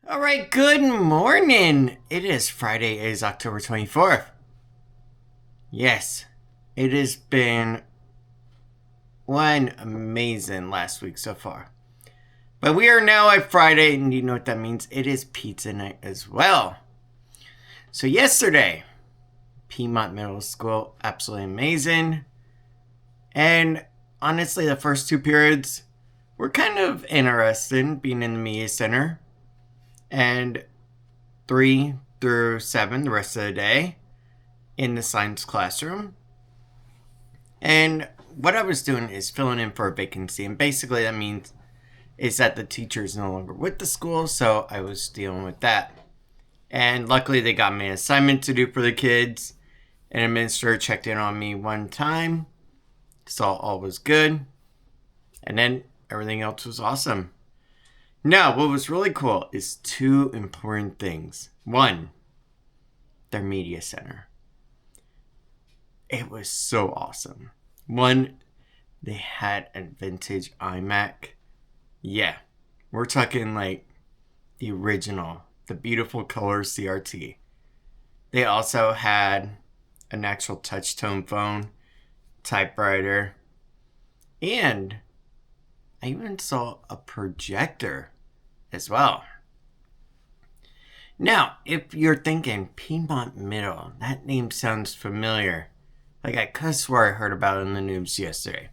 All right, good morning. It is Friday, it is October 24th. Yes, it has been one amazing last week so far. But we are now at Friday, and you know what that means. It is pizza night as well. So yesterday, Piedmont Middle School, absolutely amazing. And honestly, the first two periods were kind of interesting, being in the media center. And 3 through 7 the rest of the day in the science classroom. And what I was doing is filling in for a vacancy. And basically that means is that the teacher is no longer with the school. So I was dealing with that. And luckily they got me an assignment to do for the kids. An administrator checked in on me one time. Saw all was good. And then everything else was awesome. Now, what was really cool is two important things. One, their media center. It was so awesome. One, they had a vintage iMac. Yeah, we're talking like the original, the beautiful color CRT. They also had an actual touch-tone phone, typewriter, and I even saw a projector as well. Now, if you're thinking Piedmont Middle, that name sounds familiar. Like I could swear I heard about it in the news yesterday.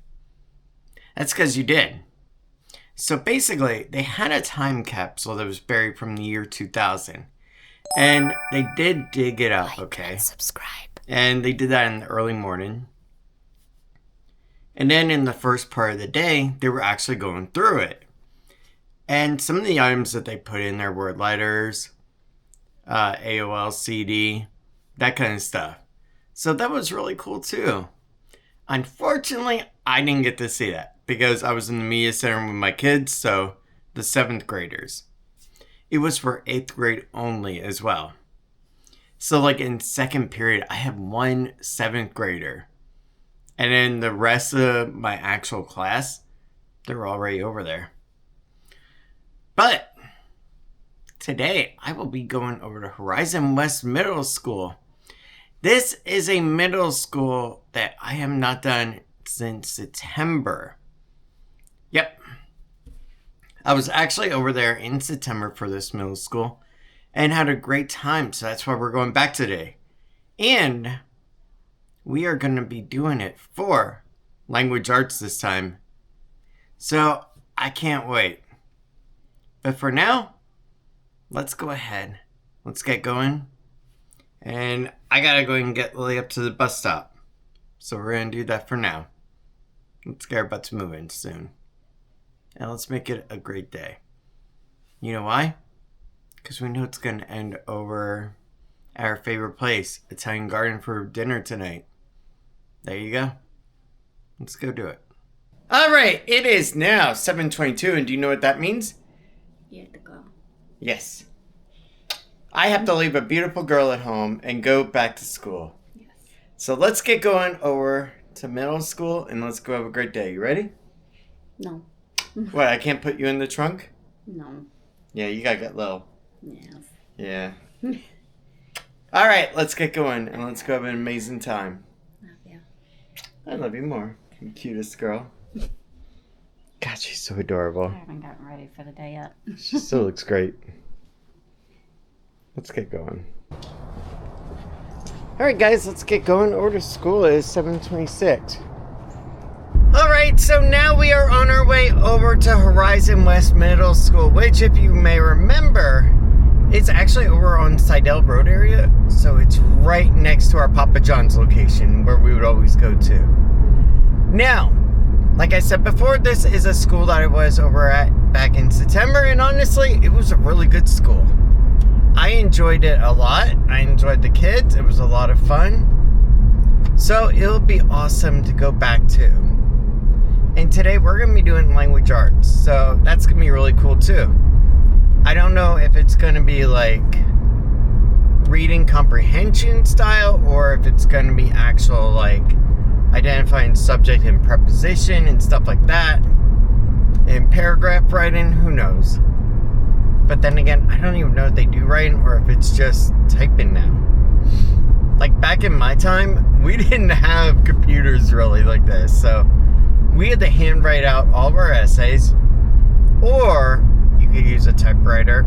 That's because you did. So basically, they had a time capsule that was buried from the year 2000. And they did dig it up, okay? Subscribe. And they did that in the early morning. And then in the first part of the day, they were actually going through it. And some of the items that they put in there were lighters, AOL CD, that kind of stuff. So that was really cool too. Unfortunately, I didn't get to see that because I was in the media center with my kids, so the 7th graders. It was for 8th grade only as well. So like in second period, I have one 7th grader. And then the rest of my actual class, they're already over there. But today I will be going over to Horizon West Middle School. This is a middle school that I have not done since September. Yep. I was actually over there in September for this middle school and had a great time. So that's why we're going back today. And we are going to be doing it for language arts this time. So I can't wait. But for now, let's go ahead. Let's get going. And I gotta go and get Lily up to the bus stop. So we're gonna do that for now. Let's get our butts moving soon. And let's make it a great day. You know why? Because we know it's gonna end over at our favorite place, Italian Garden, for dinner tonight. There you go. Let's go do it. Alright, it is now 7:22, and do you know what that means? You have to go. Yes. I have to leave a beautiful girl at home and go back to school. Yes. So let's get going over to middle school and let's go have a great day. You ready? No. What, I can't put you in the trunk? No. Yeah, you gotta get low. Yes. Yeah. All right, let's get going and let's go have an amazing time. Love you. I love you more. You cutest girl. God, she's so adorable. I haven't gotten ready for the day yet. She still looks great. Let's get going. Alright guys, let's get going. Over to school. It is 7:26. Alright, so now we are on our way over to Horizon West Middle School, which if you may remember, it's actually over on Seidel Road area. So it's right next to our Papa John's location where we would always go to. Now, like I said before, this is a school that I was over at back in September, and honestly, it was a really good school. I enjoyed it a lot. I enjoyed the kids. It was a lot of fun. So it'll be awesome to go back to. And today we're going to be doing language arts. So that's going to be really cool too. I don't know if it's going to be like reading comprehension style or if it's going to be actual like identifying subject and preposition and stuff like that. And paragraph writing, who knows. But then again, I don't even know if they do writing or if it's just typing now. Like back in my time, we didn't have computers really like this. So we had to handwrite out all of our essays, or you could use a typewriter,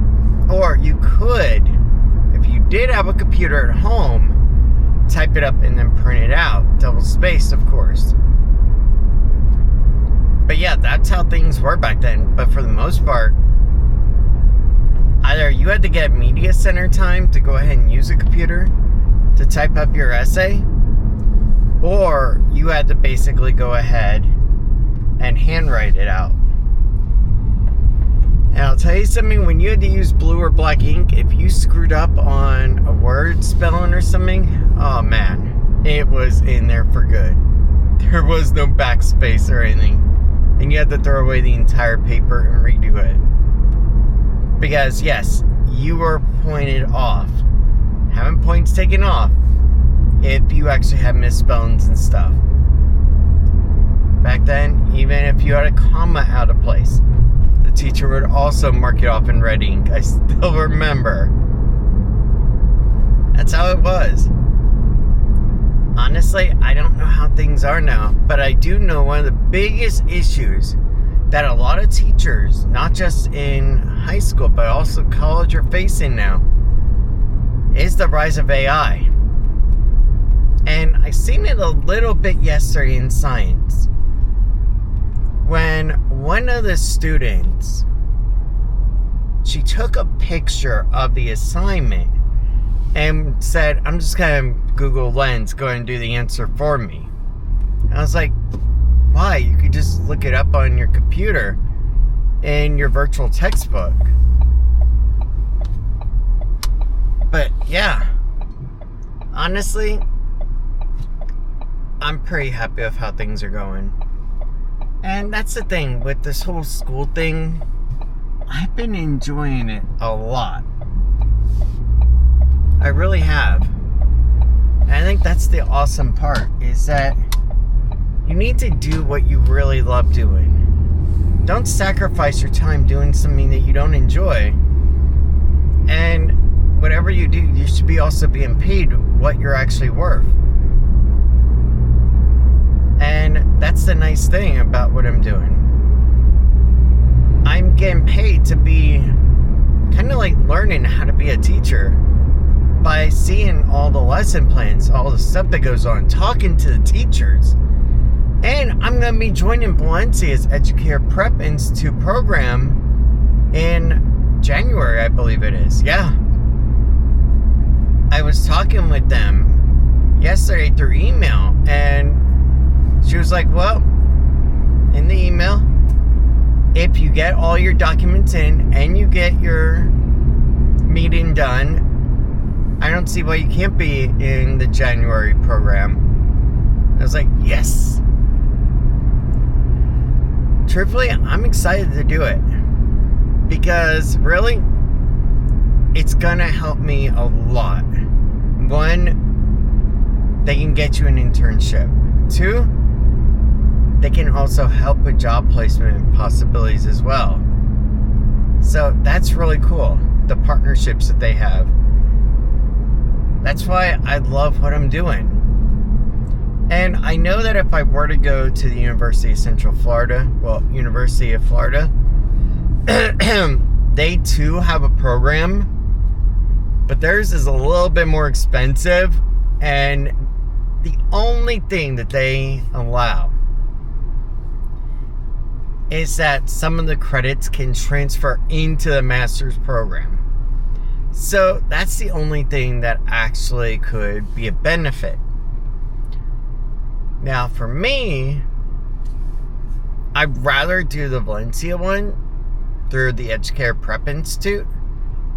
or you could, if you did have a computer at home, type it up and then print it out. Double spaced, of course. But yeah, that's how things were back then. But for the most part, either you had to get media center time to go ahead and use a computer to type up your essay, or you had to basically go ahead and handwrite it out. And I'll tell you something, when you had to use blue or black ink, if you screwed up on a word spelling or something, oh man, it was in there for good. There was no backspace or anything. And you had to throw away the entire paper and redo it. Because yes, you were pointed off. Having points taken off if you actually had misspellings and stuff. Back then, even if you had a comma out of place, the teacher would also mark it off in red ink. I still remember. That's how it was. Honestly, I don't know how things are now, but I do know one of the biggest issues that a lot of teachers, not just in high school, but also college, are facing now is the rise of AI. And I seen it a little bit yesterday in science, when one of the students, she took a picture of the assignment and said, I'm just gonna Google Lens, go ahead and do the answer for me. And I was like, why? You could just look it up on your computer in your virtual textbook. But yeah, honestly, I'm pretty happy with how things are going. And that's the thing with this whole school thing, I've been enjoying it a lot. I really have. And I think that's the awesome part, is that you need to do what you really love doing. Don't sacrifice your time doing something that you don't enjoy. And whatever you do, you should be also being paid what you're actually worth. And that's the nice thing about what I'm doing. I'm getting paid to be kind of like learning how to be a teacher by seeing all the lesson plans, all the stuff that goes on, talking to the teachers. And I'm going to be joining Valencia's Educator Prep Institute program in January, I believe it is. Yeah. I was talking with them yesterday through email, and she was like, well, in the email, if you get all your documents in and you get your meeting done, I don't see why you can't be in the January program. I was like, yes. Truthfully, I'm excited to do it. Because, really, it's gonna help me a lot. One, they can get you an internship. Two, they can also help with job placement possibilities as well. So that's really cool, the partnerships that they have. That's why I love what I'm doing. And I know that if I were to go to the University of Central Florida, well, University of Florida, they too have a program, but theirs is a little bit more expensive, and the only thing that they allow is that some of the credits can transfer into the master's program. So that's the only thing that actually could be a benefit. Now for me, I'd rather do the Valencia one through the Educator Prep Institute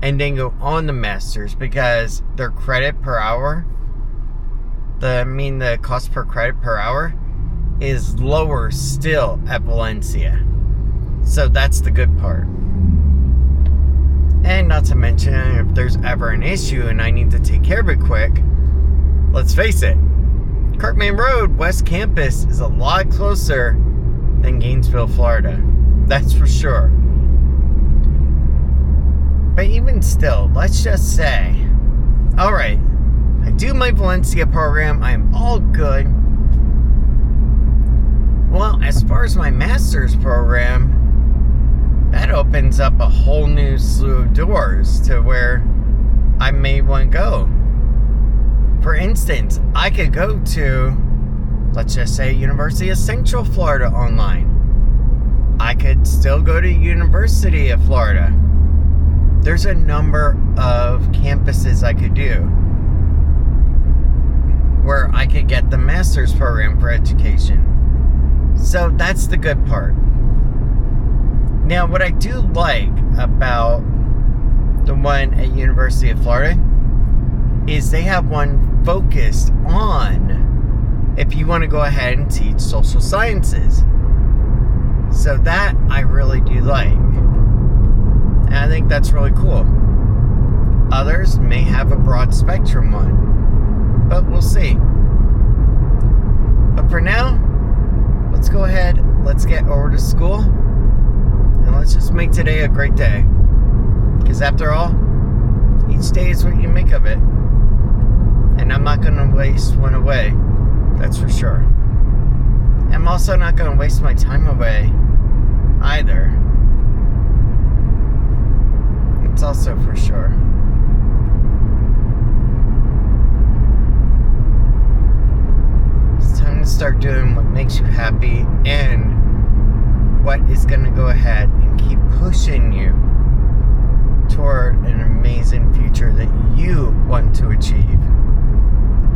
and then go on the master's, because their credit per hour, the cost per credit per hour is lower still at Valencia. So that's the good part. And not to mention, if there's ever an issue and I need to take care of it quick, let's face it, Kirkman Road, West Campus, is a lot closer than Gainesville, Florida. That's for sure. But even still, let's just say, alright, I do my Valencia program, I'm all good. Well, as far as my master's program, that opens up a whole new slew of doors to where I may want to go. For instance, I could go to, let's just say, University of Central Florida online. I could still go to University of Florida. There's a number of campuses I could do where I could get the master's program for education. So that's the good part. Now, what I do like about the one at University of Florida is they have one focused on if you want to go ahead and teach social sciences. So that I really do like. And I think that's really cool. Others may have a broad spectrum one, but we'll see. But for now, let's go ahead, let's get over to school, and let's just make today a great day. Because after all, each day is what you make of it. And I'm not going to waste one away, that's for sure. I'm also not going to waste my time away either. It's also for sure. It's time to start doing what makes you happy and what is going to go ahead and keep pushing you toward an amazing future that you want to achieve.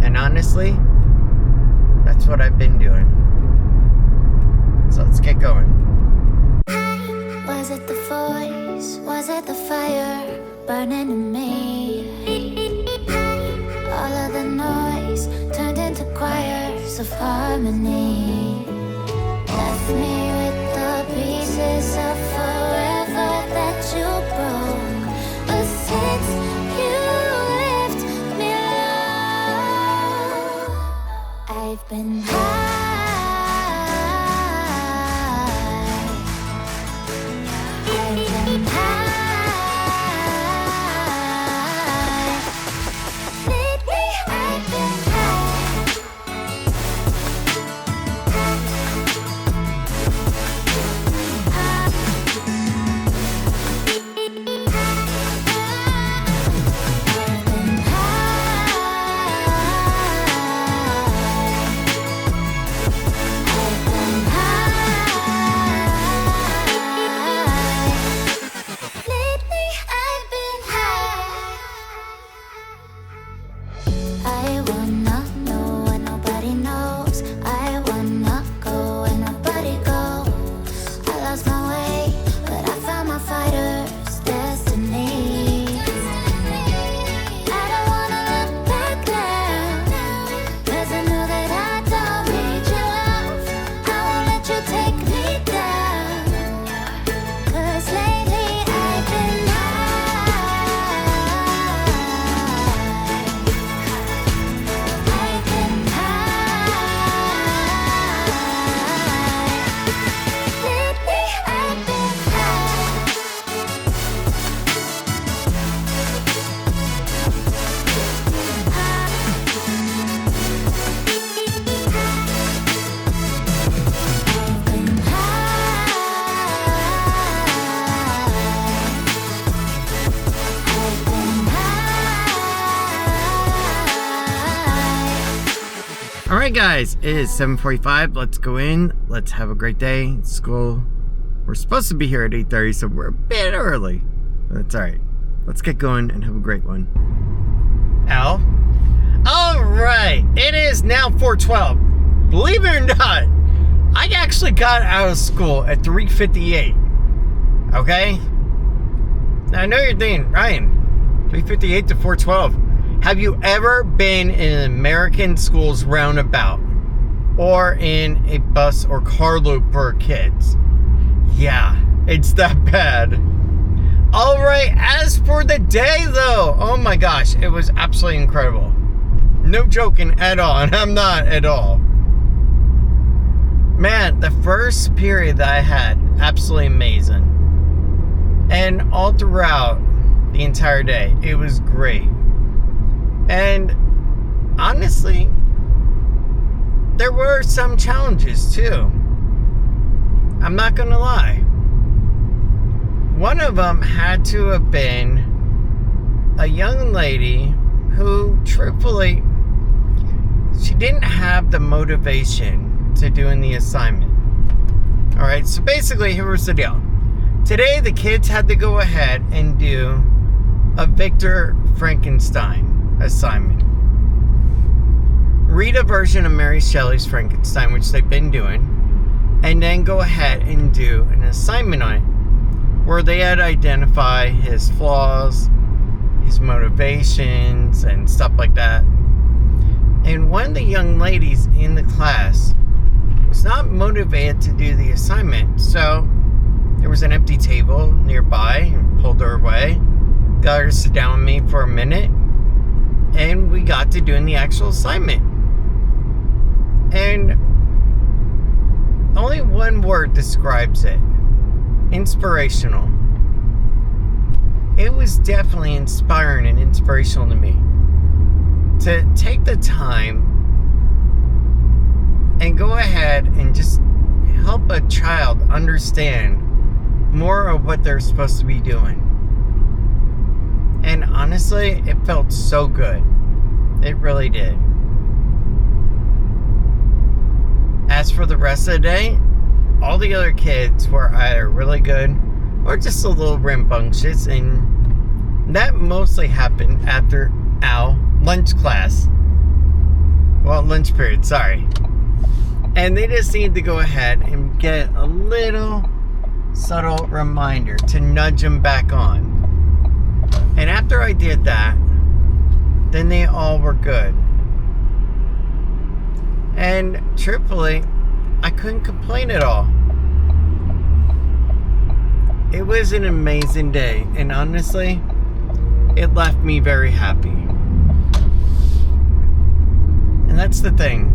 And honestly, that's what I've been doing. So let's get going. Was it the voice? Was it the fire burning in me? All of the noise turned into choirs of harmony. Left me with the pieces of forever that you broke. But since you left me alone, I've been high. Alright guys, it is 7:45. Let's go in. Let's have a great day. School. We're supposed to be here at 8:30, so we're a bit early. But that's alright. Let's get going and have a great one. Al? Alright, it is now 4:12. Believe it or not, I actually got out of school at 3:58. Okay? Now I know you're thinking, Ryan, 3:58 to 4:12. Have you ever been in an American school's roundabout or in a bus or car loop for kids? Yeah, it's that bad. Alright, as for the day though, oh my gosh, it was absolutely incredible. No joking at all, and I'm not at all. Man, the first period that I had, absolutely amazing. And all throughout, the entire day. It was great. And honestly, there were some challenges too. I'm not gonna lie. One of them had to have been a young lady who, truthfully, she didn't have the motivation to doing the assignment. Alright, so basically, here was the deal. Today, the kids had to go ahead and do a Victor Frankenstein assignment. Read a version of Mary Shelley's Frankenstein, which they've been doing, and then go ahead and do an assignment on it, where they had to identify his flaws, his motivations, and stuff like that. And one of the young ladies in the class was not motivated to do the assignment, so there was an empty table nearby, and pulled her away, got her to sit down with me for a minute, and we got to doing the actual assignment. And only one word describes it: inspirational. It was definitely inspiring and inspirational to me to take the time and go ahead and just help a child understand more of what they're supposed to be doing. And honestly, it felt so good. It really did. As for the rest of the day, all the other kids were either really good or just a little rambunctious, and that mostly happened after our lunch class. Well, lunch period, sorry. And they just need to go ahead and get a little subtle reminder to nudge them back on. And after I did that, then they all were good. And truthfully, I couldn't complain at all. It was an amazing day, and honestly, it left me very happy. And that's the thing.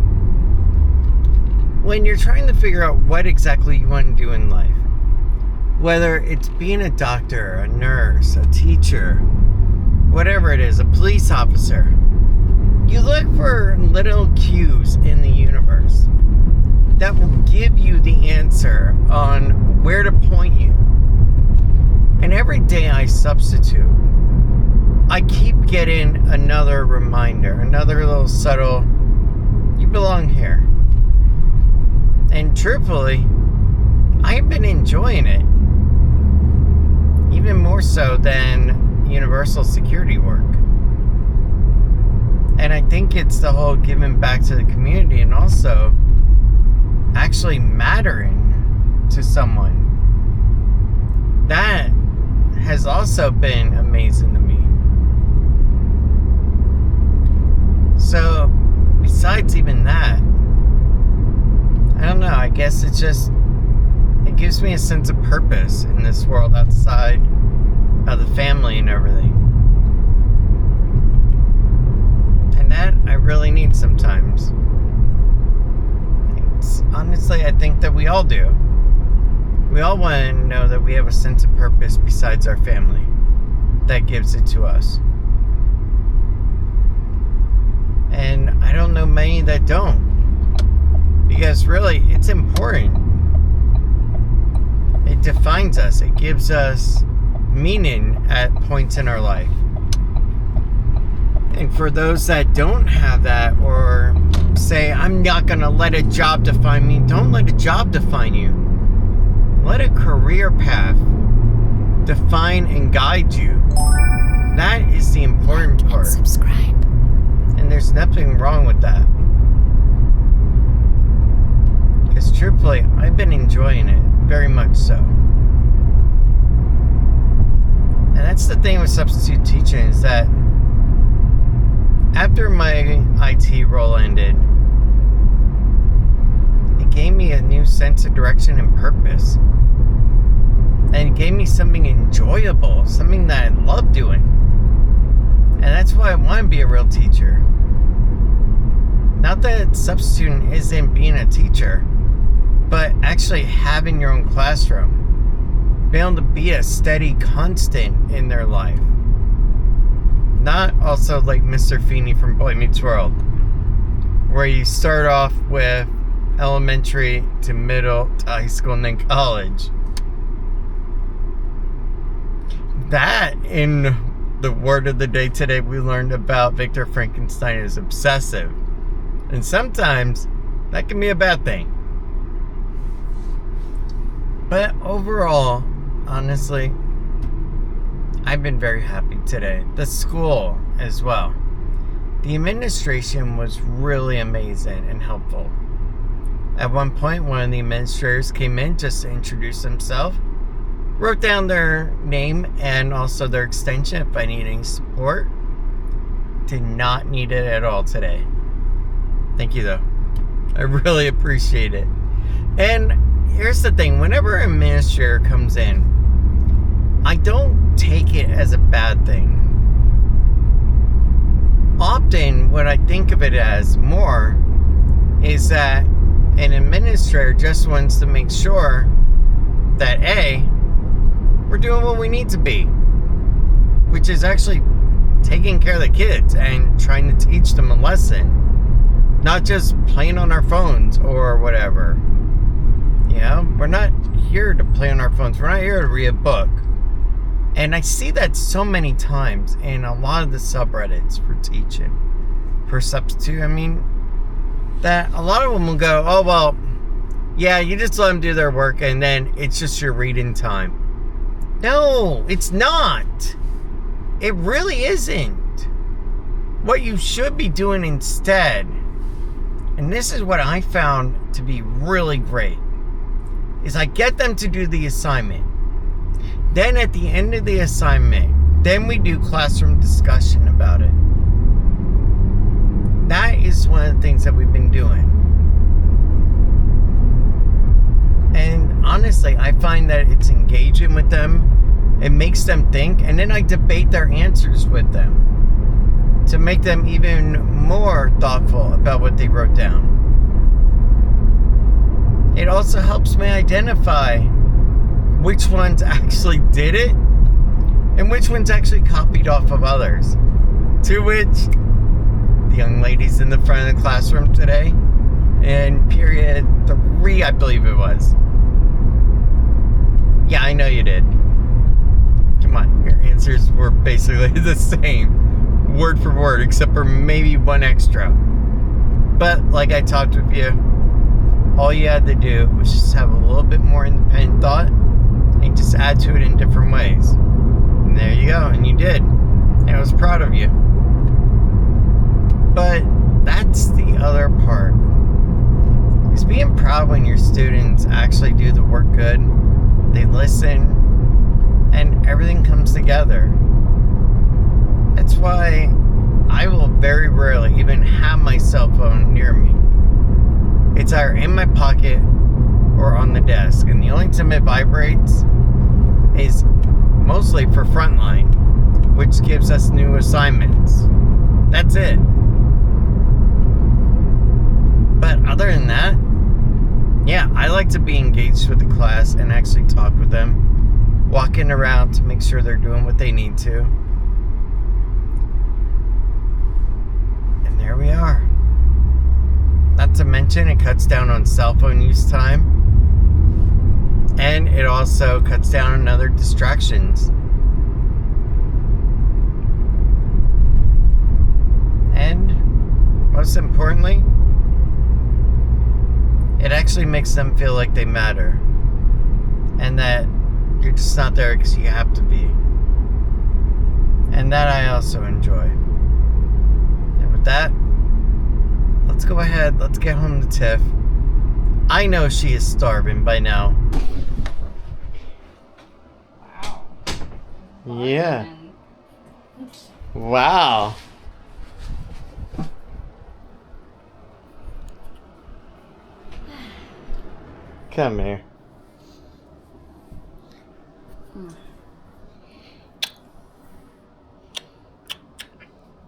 When you're trying to figure out what exactly you want to do in life, whether it's being a doctor, a nurse, a teacher, whatever it is, a police officer, you look for little cues in the universe that will give you the answer on where to point you. And every day I substitute, I keep getting another reminder, another little subtle, you belong here. And truthfully, I've been enjoying it. Even more so than universal security work. And I think it's the whole giving back to the community and also actually mattering to someone. That has also been amazing to me. So, besides even that, I don't know, I guess it's just, it gives me a sense of purpose in this world outside of the family and everything. And that I really need sometimes. Honestly, I think that we all do. We all want to know that we have a sense of purpose besides our family that gives it to us. And I don't know many that don't. Because really, it's important. It defines us. It gives us meaning at points in our life. And for those that don't have that, or say, I'm not going to let a job define me, don't let a job define you. Let a career path define and guide you. That is the important part. And subscribe. And there's nothing wrong with that. Because truthfully, I've been enjoying it very much so. And that's the thing with substitute teaching, is that after my IT role ended, it gave me a new sense of direction and purpose. And it gave me something enjoyable, something that I love doing. And that's why I want to be a real teacher. Not that substituting isn't being a teacher, but actually having your own classroom. Being able to be a steady constant in their life. not also like Mr. Feeney from Boy Meets World, where you start off with elementary to middle to high school and then college. That, in the word of the day today, we learned about Victor Frankenstein is obsessive. And sometimes that can be a bad thing. But overall, honestly, I've been very happy today. The school as well. The administration was really amazing and helpful. At one point, one of the administrators came in just to introduce himself, wrote down their name and also their extension if I need any support. Did not need it at all today. Thank you though. I really appreciate it. And here's the thing, whenever an administrator comes in, I don't take it as a bad thing. Often what I think of it as more is that an administrator just wants to make sure that A, we're doing what we need to be, which is actually taking care of the kids and trying to teach them a lesson, not just playing on our phones or whatever. You know, we're not here to play on our phones. We're not here to read a book. And I see that so many times in a lot of the subreddits for teaching, for substitute. I mean, that a lot of them will go, oh, well, yeah, you just let them do their work and then it's just your reading time. No, it's not. It really isn't. What you should be doing instead, and this is what I found to be really great, is I get them to do the assignment. Then at the end of the assignment, then we do classroom discussion about it. That is one of the things that we've been doing. And honestly, I find that it's engaging with them. It makes them think. And then I debate their answers with them to make them even more thoughtful about what they wrote down. It also helps me identify which ones actually did it and which ones actually copied off of others. To which the young ladies in the front of the classroom today, in period 3, I believe it was. Yeah, I know you did. Come on, your answers were basically the same, word for word, except for maybe one extra. But like I talked with you, all you had to do was just have a little bit more independent thought and just add to it in different ways. And there you go, and you did. And I was proud of you. But that's the other part. Is being proud when your students actually do the work good, they listen, and everything comes together. That's why I will very rarely even have my cell phone near me. It's either in my pocket or on the desk. And the only time it vibrates is mostly for Frontline, which gives us new assignments. That's it. But other than that, yeah, I like to be engaged with the class and actually talk with them, walking around to make sure they're doing what they need to. And there we are. Not to mention, it cuts down on cell phone use time. And it also cuts down on other distractions. And most importantly, it actually makes them feel like they matter. And that you're just not there because you have to be. And that I also enjoy. And with that, let's go ahead, let's get home to Tiff. I know she is starving by now. Wow. Yeah. Wow. Come here.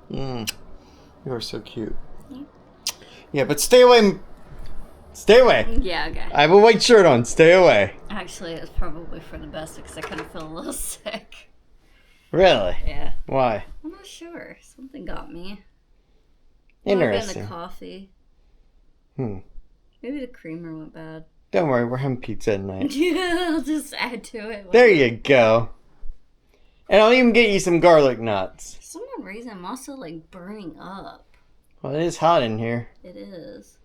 You are so cute. Yeah, but stay away. Stay away. Yeah, okay. I have a white shirt on. Stay away. Actually, it's probably for the best because I kind of feel a little sick. Really? Yeah. Why? I'm not not sure. Something got me. Interesting. Might have been the coffee. Maybe the creamer went bad. Don't worry, we're having pizza tonight. Yeah, I'll just add to it. There you go. And I'll even get you some garlic nuts. For some reason, I'm also like burning up. Well, it is hot in here. It is.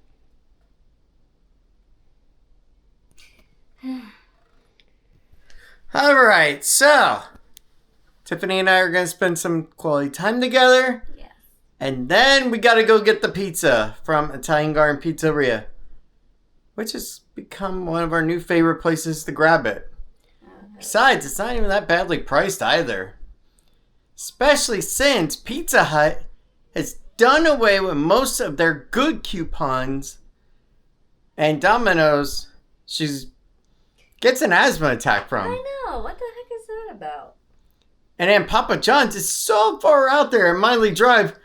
Alright, so Tiffany and I are going to spend some quality time together. Yes. And then we got to go get the pizza from Italian Garden Pizzeria, which has become one of our new favorite places to grab it. Besides, it's not even that badly priced either. Especially since Pizza Hut has done away with most of their good coupons. And Domino's, she gets an asthma attack from. I know. What the heck is that about? And then Papa John's is so far out there in Miley Drive.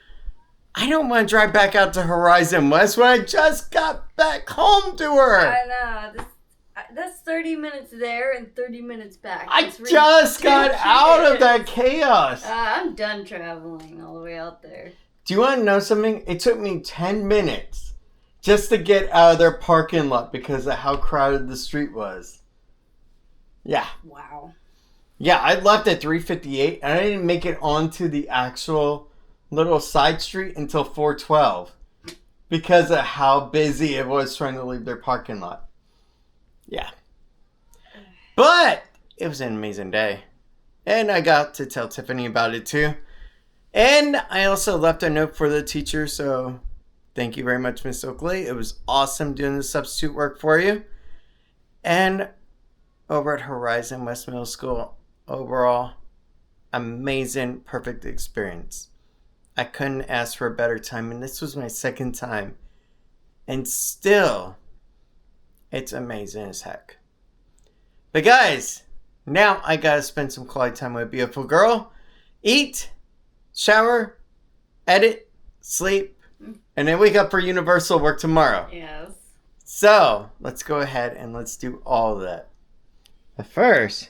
I don't want to drive back out to Horizon West when I just got back home to her. I know. That's 30 minutes there and 30 minutes back. I just got out of that chaos. I'm done traveling all the way out there. Do you want to know something? It took me 10 minutes just to get out of their parking lot because of how crowded the street was. Yeah. Wow. Yeah, I left at 3:58 and I didn't make it onto the actual little side street until 4:12 because of how busy it was trying to leave their parking lot. Yeah. But it was an amazing day. And I got to tell Tiffany about it too. And I also left a note for the teacher, so thank you very much, Miss Oakley. It was awesome doing the substitute work for you. And over at Horizon West Middle School, overall, amazing, perfect experience. I couldn't ask for a better time, and this was my second time. And still, it's amazing as heck. But guys, now I gotta spend some quality time with a beautiful girl. Eat, shower, edit, sleep, and then wake up for Universal work tomorrow. Yes. So, let's go ahead and let's do all of that. But first,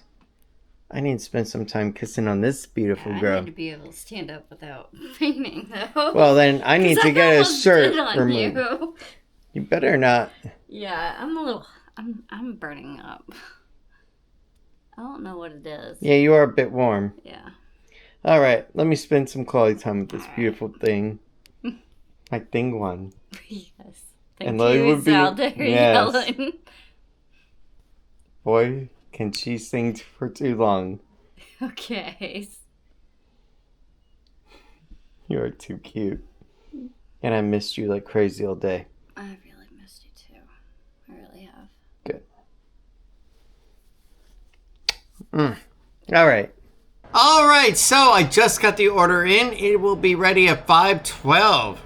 I need to spend some time kissing on this beautiful girl. I need to be able to stand up without fainting, though. Well, then I need to get a shirt removed. You. You better not. Yeah, I'm burning up. I don't know what it is. Yeah, you are a bit warm. Yeah. All right, let me spend some quality time with this beautiful thing. My thing one. Yes. And Thank Lily you, would be out there yelling. Boy, can she sing for too long. Okay. You are too cute. And I missed you like crazy all day. I really missed you too. I really have. Good. All right. All right, so I just got the order in. It will be ready at 5:12.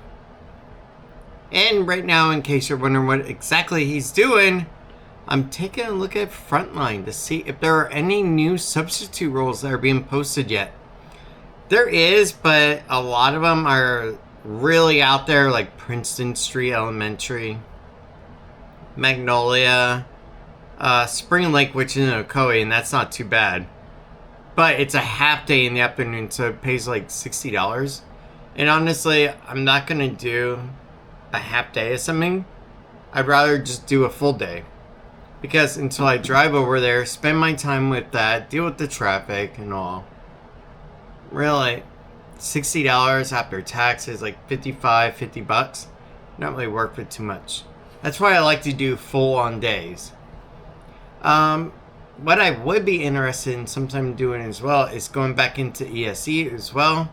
And right now, in case you're wondering what exactly he's doing, I'm taking a look at Frontline to see if there are any new substitute roles that are being posted yet. There is, but a lot of them are really out there, like Princeton Street Elementary, Magnolia, Spring Lake, which is in Ocoee, and that's not too bad. But it's a half day in the afternoon, so it pays like $60. And honestly, I'm not going to do a half day of something. I'd rather just do a full day. Because until I drive over there, spend my time with that, deal with the traffic and all. Really, $60 after taxes, like $50 not really worth it too much. That's why I like to do full on days. What I would be interested in sometime doing as well is going back into ESE as well.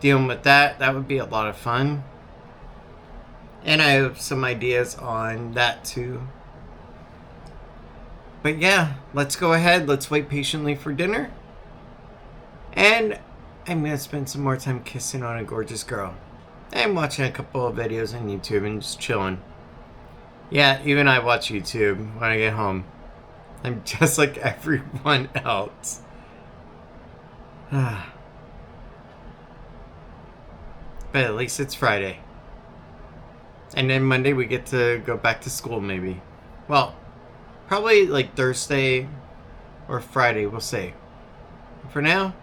Dealing with that. That would be a lot of fun. And I have some ideas on that too. But yeah, let's go ahead. Let's wait patiently for dinner. And I'm going to spend some more time kissing on a gorgeous girl. And watching a couple of videos on YouTube and just chilling. Yeah, even I watch YouTube when I get home. I'm just like everyone else. But at least it's Friday. And then Monday we get to go back to school maybe. Well, probably like Thursday or Friday, we'll see. For now,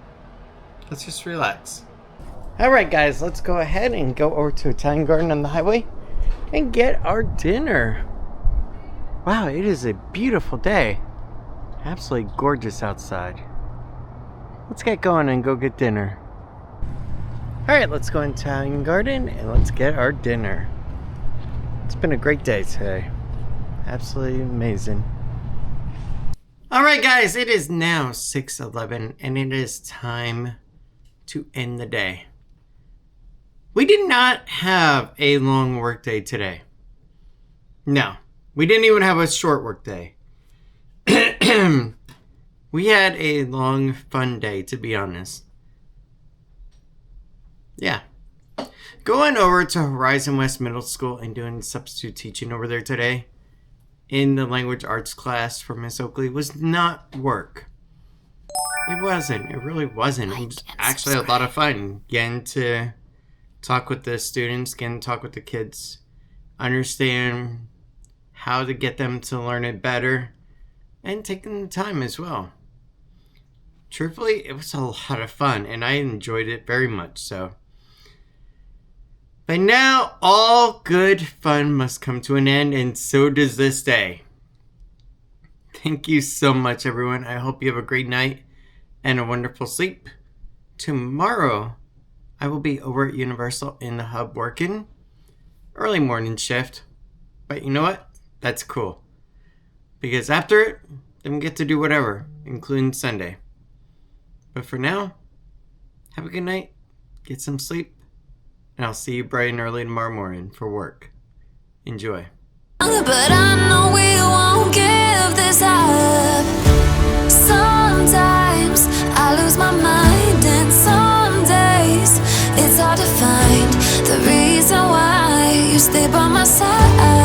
let's just relax. Alright guys, let's go ahead and go over to Italian Garden on the highway and get our dinner. Wow, it is a beautiful day. Absolutely gorgeous outside. Let's get going and go get dinner. Alright, let's go in Italian Garden and let's get our dinner. It's been a great day today. Absolutely amazing. Alright guys, it is now 6:11 and it is time to end the day. We did not have a long work day today. No, we didn't even have a short work day. We had a long, fun day, to be honest. Yeah. Going over to Horizon West Middle School and doing substitute teaching over there today in the language arts class for Miss Oakley was not work. It wasn't. It really wasn't. It was actually a lot of fun getting to talk with the students, getting to talk with the kids, understand how to get them to learn it better, and taking the time as well. Truthfully, it was a lot of fun, and I enjoyed it very much so. But now, all good fun must come to an end, and so does this day. Thank you so much, everyone. I hope you have a great night and a wonderful sleep. Tomorrow, I will be over at Universal in the hub working. Early morning shift. But you know what? That's cool. Because after it, then we get to do whatever, including Sunday. But for now, have a good night, get some sleep, and I'll see you bright and early tomorrow morning for work. Enjoy. But I know we won't give this up. Sometimes I lose my mind, and some days it's hard to find the reason why you stay by my side.